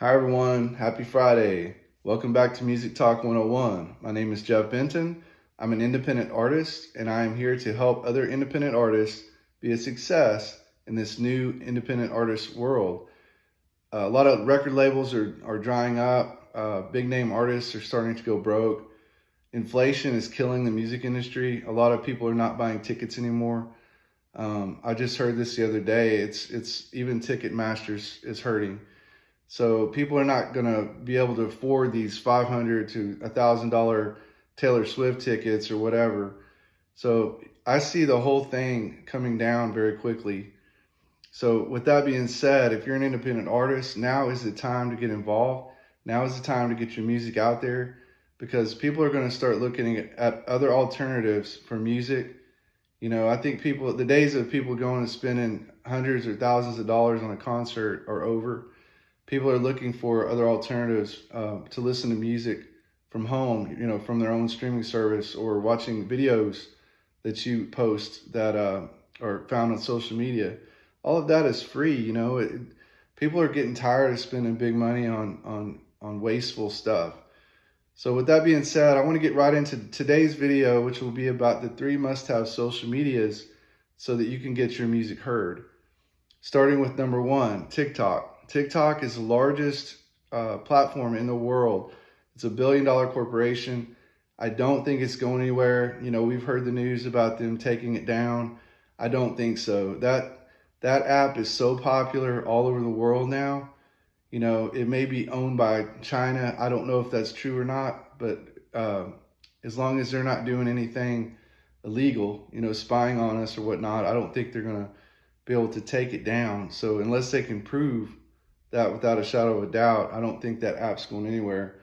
Hi everyone, happy Friday. Welcome back to Music Talk 101. My name is Jeff Benton. I'm an independent artist and I am here to help other independent artists be a success in this new independent artist world. A lot of record labels are drying up. Big name artists are starting to go broke. Inflation is killing the music industry. A lot of people are not buying tickets anymore. I just heard this the other day. It's even Ticketmasters is hurting. So people are not going to be able to afford these $500 to $1,000 Taylor Swift tickets or whatever. So I see the whole thing coming down very quickly. So with that being said, if you're an independent artist, now is the time to get involved. Now is the time to get your music out there because people are going to start looking at other alternatives for music. I think the days of people going and spending hundreds or thousands of dollars on a concert are over. People are looking for other alternatives to listen to music from home, from their own streaming service or watching videos that you post that are found on social media. All of that is free. People are getting tired of spending big money on wasteful stuff. So with that being said, I want to get right into today's video, which will be about the 3 must-have social medias so that you can get your music heard. Starting with number 1, TikTok. TikTok is the largest platform in the world. It's a $1 billion corporation. I don't think it's going anywhere. We've heard the news about them taking it down. I don't think so. That app is so popular all over the world now. It may be owned by China. I don't know if that's true or not, but as long as they're not doing anything illegal, spying on us or whatnot, I don't think they're going to be able to take it down. So unless they can prove that without a shadow of a doubt, I don't think that app's going anywhere.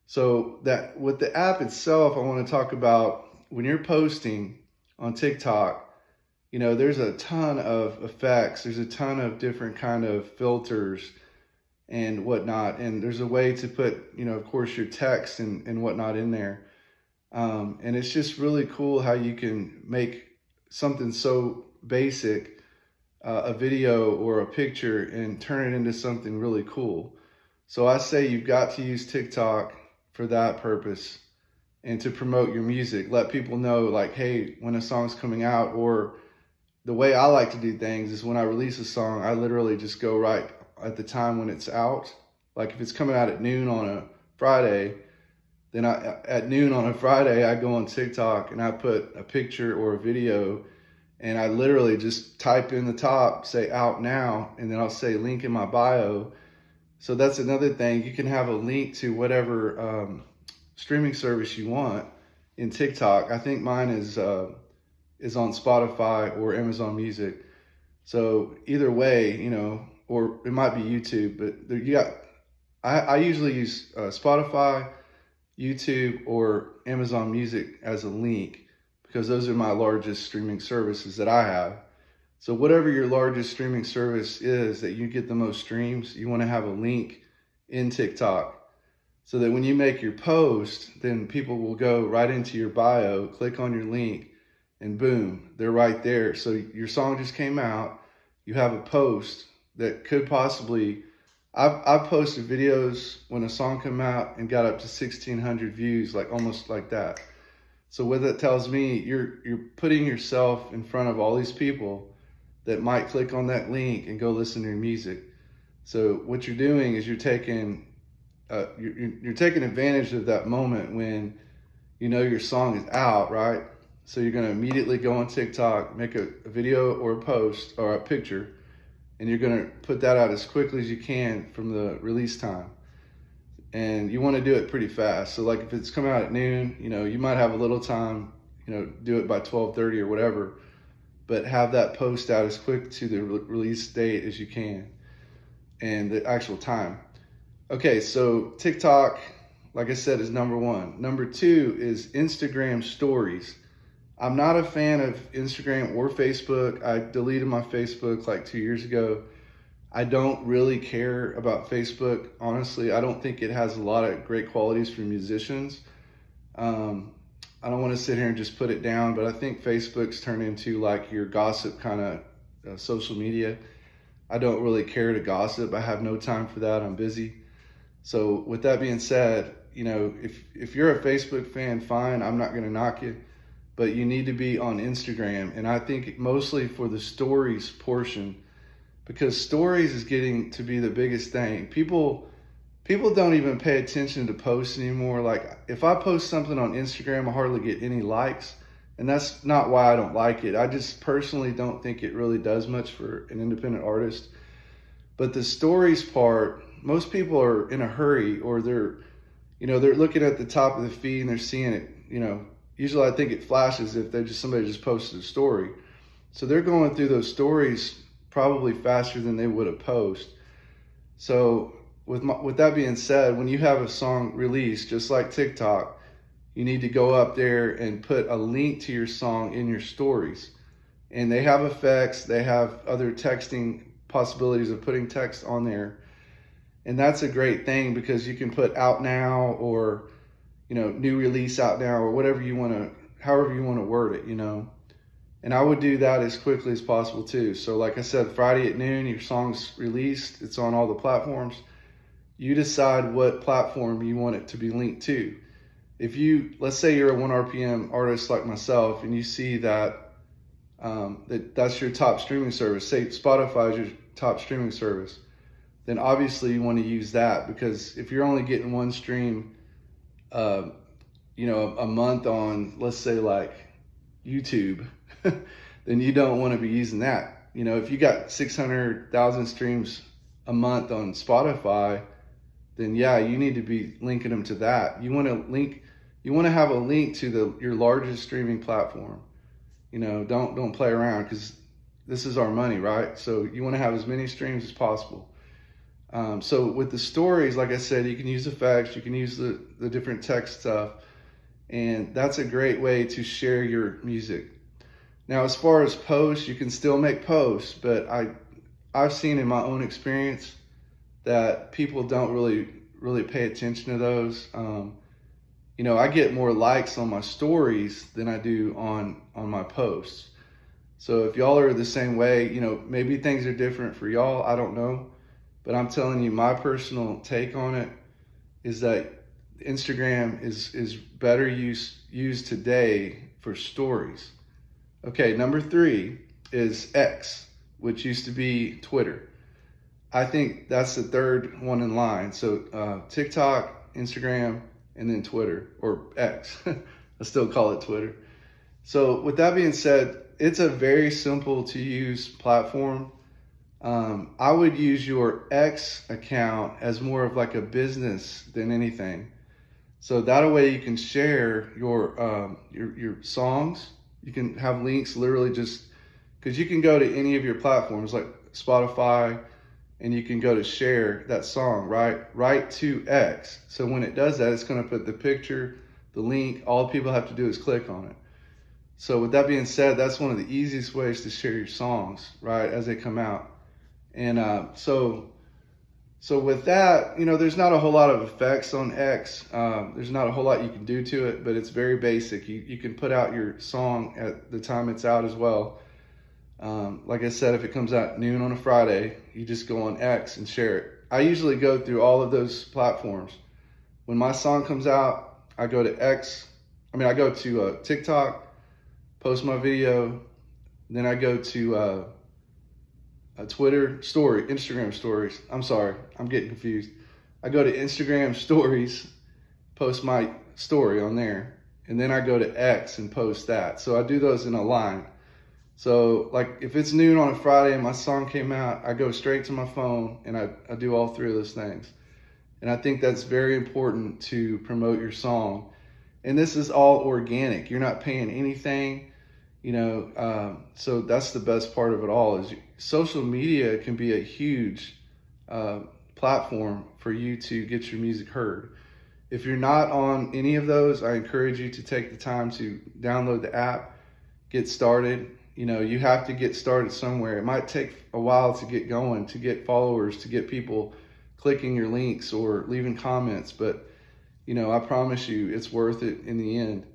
So that with the app itself, I want to talk about when you're posting on TikTok, there's a ton of effects. There's a ton of different kind of filters and whatnot. And there's a way to put, of course, your text and whatnot in there. And it's just really cool how you can make something so basic, a video or a picture, and turn it into something really cool. So I say you've got to use TikTok for that purpose and to promote your music. Let people know, like, hey, when a song's coming out. Or the way I like to do things is when I release a song, I literally just go right at the time when it's out. Like if it's coming out at noon on a Friday, then at noon on a Friday, I go on TikTok and I put a picture or a video, and I literally just type in the top, say out now, and then I'll say link in my bio. So that's another thing. You can have a link to whatever streaming service you want in TikTok. I think mine is on Spotify or Amazon Music. So either way, or it might be YouTube, but I usually use Spotify, YouTube, or Amazon Music as a link because those are my largest streaming services that I have. So whatever your largest streaming service is that you get the most streams, you want to have a link in TikTok so that when you make your post, then people will go right into your bio, click on your link, and boom, they're right there. So your song just came out, you have a post that could possibly, I've posted videos when a song came out and got up to 1,600 views, like almost like that. So what that tells me, you're putting yourself in front of all these people that might click on that link and go listen to your music. So what you're doing is you're taking advantage of that moment when your song is out, right? So you're going to immediately go on TikTok, make a video or a post or a picture, and you're going to put that out as quickly as you can from the release time. And you want to do it pretty fast. So like if it's coming out at noon, you might have a little time, do it by 12:30 or whatever, but have that post out as quick to the release date as you can and the actual time. Okay, so TikTok, like I said, is number 1. Number 2 is Instagram stories. I'm not a fan of Instagram or Facebook. I deleted my Facebook like 2 years ago. I don't really care about Facebook. Honestly, I don't think it has a lot of great qualities for musicians. I don't want to sit here and just put it down, but I think Facebook's turned into like your gossip kind of social media. I don't really care to gossip. I have no time for that. I'm busy. So with that being said, if you're a Facebook fan, fine, I'm not going to knock you, but you need to be on Instagram. And I think mostly for the stories portion, because stories is getting to be the biggest thing. People don't even pay attention to posts anymore. Like if I post something on Instagram, I hardly get any likes. And that's not why I don't like it. I just personally don't think it really does much for an independent artist. But the stories part, most people are in a hurry, or they're looking at the top of the feed and they're seeing it, usually I think it flashes if somebody just posted a story. So they're going through those stories probably faster than they would a post. So with that being said, when you have a song released, just like TikTok, you need to go up there and put a link to your song in your stories. And they have effects, they have other texting possibilities of putting text on there. And that's a great thing because you can put out now, or, new release out now, or however you want to word it, And I would do that as quickly as possible too. So like I said, Friday at noon, your song's released. It's on all the platforms. You decide what platform you want it to be linked to. Let's say you're a 1 RPM artist like myself, and you see that that's your top streaming service, say Spotify is your top streaming service, then obviously you want to use that, because if you're only getting one stream, a month on, let's say like YouTube, then you don't want to be using that. If you got 600,000 streams a month on Spotify, then yeah, you need to be linking them to that. You want to have a link to your largest streaming platform. Don't play around, because this is our money, right? So you want to have as many streams as possible. So with the stories, like I said, you can use effects, you can use the different text stuff, and that's a great way to share your music. Now, as far as posts, you can still make posts, but I've seen in my own experience that people don't really pay attention to those. I get more likes on my stories than I do on my posts. So if y'all are the same way, maybe things are different for y'all, I don't know. But I'm telling you, my personal take on it is that Instagram is better used today for stories. Okay, number 3 is X, which used to be Twitter. I think that's the third one in line. So TikTok, Instagram, and then Twitter, or X. I still call it Twitter. So with that being said, it's a very simple to use platform. I would use your X account as more of like a business than anything. So that way you can share your songs. You can have links literally just because you can go to any of your platforms like Spotify, and you can go to share that song right to X. So when it does that, it's going to put the picture, the link. All people have to do is click on it. So with that being said, that's one of the easiest ways to share your songs, right, as they come out. And so with that, there's not a whole lot of effects on X. There's not a whole lot you can do to it, but it's very basic. You can put out your song at the time it's out as well. Like I said, if it comes out noon on a Friday, you just go on X and share it. I usually go through all of those platforms. When my song comes out, I go to I go to TikTok, post my video, then I go to a Instagram stories. I'm sorry, I'm getting confused. I go to Instagram stories, post my story on there, and then I go to X and post that. So I do those in a line. So like if it's noon on a Friday and my song came out, I go straight to my phone and I do all 3 of those things. And I think that's very important to promote your song. And this is all organic. You're not paying anything, so that's the best part of it all. Is social media can be a huge platform for you to get your music heard. If you're not on any of those, I encourage you to take the time to download the app, get started. You have to get started somewhere. It might take a while to get going, to get followers, to get people clicking your links or leaving comments, but I promise you it's worth it in the end.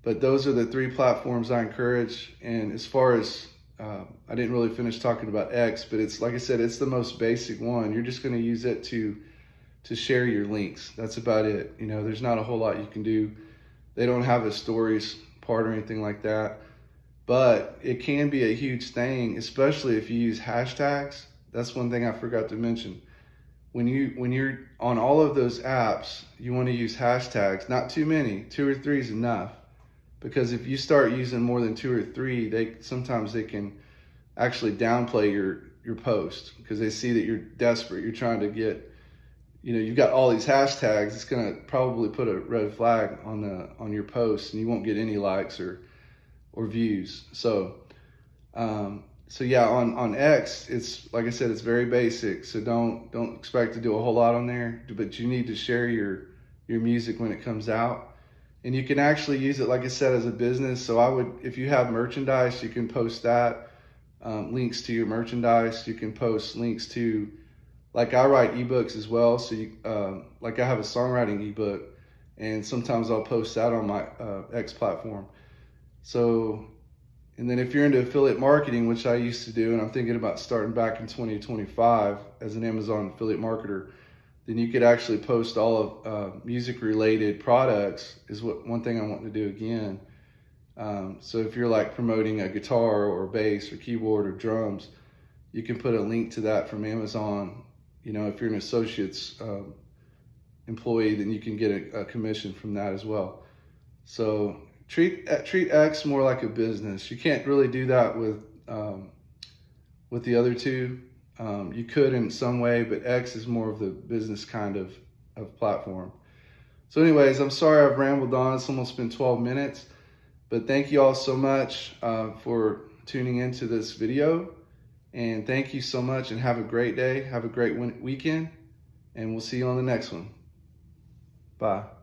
But those are the 3 platforms I encourage. And as far as I didn't really finish talking about X, but it's like I said, it's the most basic one. You're just going to use it to to share your links. That's about it. You know, there's not a whole lot you can do. They don't have a stories part or anything like that, but it can be a huge thing, especially if you use hashtags. That's one thing I forgot to mention. When you're on all of those apps, you want to use hashtags. Not too many. 2 or 3 is enough, because if you start using more than 2 or 3, sometimes they can actually downplay your post, because they see that you're desperate. You're trying to get, you know, you've got all these hashtags. It's going to probably put a red flag on your post, and you won't get any likes or views. So yeah, on X, it's like I said, it's very basic. So don't expect to do a whole lot on there, but you need to share your music when it comes out. And you can actually use it, like I said, as a business. So if you have merchandise, you can post that, links to your merchandise. You can post links to, like, I write ebooks as well. So like I have a songwriting ebook, and sometimes I'll post that on my X platform. So, and then if you're into affiliate marketing, which I used to do, and I'm thinking about starting back in 2025 as an Amazon affiliate marketer, then you could actually post all of music related products is one thing I want to do again. So if you're like promoting a guitar or bass or keyboard or drums, you can put a link to that from Amazon. You know, if you're an associate's employee, then you can get a commission from that as well. So treat X more like a business. You can't really do that with the other two. You could in some way, but X is more of the business kind of platform. So anyways, I'm sorry I've rambled on. It's almost been 12 minutes, but thank you all so much for tuning into this video. And thank you so much, and have a great day. Have a great weekend, and we'll see you on the next one. Bye.